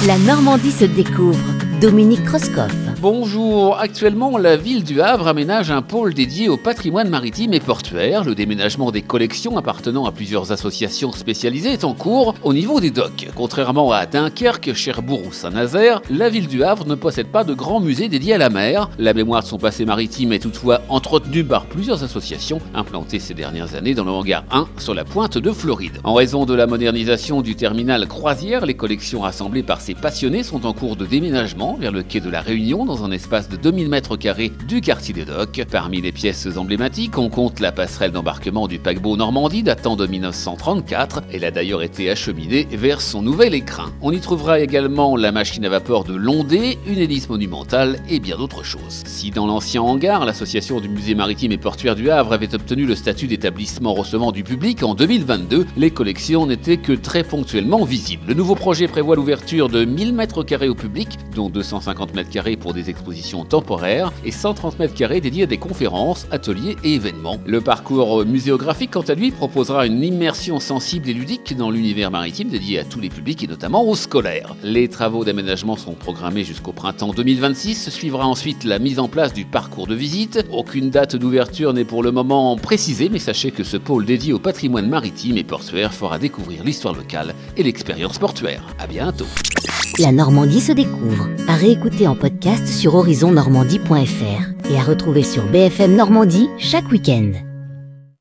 La Normandie se découvre. Dominique Kreuskopf. Bonjour, actuellement la ville du Havre aménage un pôle dédié au patrimoine maritime et portuaire. Le déménagement des collections appartenant à plusieurs associations spécialisées est en cours au niveau des docks. Contrairement à Dunkerque, Cherbourg ou Saint-Nazaire, la ville du Havre ne possède pas de grand musée dédié à la mer. La mémoire de son passé maritime est toutefois entretenue par plusieurs associations implantées ces dernières années dans le hangar 1 sur la pointe de Floride. En raison de la modernisation du terminal croisière, les collections rassemblées par ces passionnés sont en cours de déménagement vers le quai de la Réunion dans un espace de 2000 m² du quartier des docks. Parmi les pièces emblématiques, on compte la passerelle d'embarquement du paquebot Normandie datant de 1934. Elle a d'ailleurs été acheminée vers son nouvel écrin. On y trouvera également la machine à vapeur de Londé, une hélice monumentale et bien d'autres choses. Si dans l'ancien hangar, l'association du musée maritime et portuaire du Havre avait obtenu le statut d'établissement recevant du public en 2022, les collections n'étaient que très ponctuellement visibles. Le nouveau projet prévoit l'ouverture de 1000 m² au public, dont 250 m² pour des expositions temporaires et 130 m² dédiés à des conférences, ateliers et événements. Le parcours muséographique, quant à lui, proposera une immersion sensible et ludique dans l'univers maritime dédié à tous les publics et notamment aux scolaires. Les travaux d'aménagement sont programmés jusqu'au printemps 2026. Suivra ensuite la mise en place du parcours de visite. Aucune date d'ouverture n'est pour le moment précisée, mais sachez que ce pôle dédié au patrimoine maritime et portuaire fera découvrir l'histoire locale et l'expérience portuaire. À bientôt. La Normandie se découvre. À réécouter en podcast sur horizonnormandie.fr et à retrouver sur BFM Normandie chaque week-end.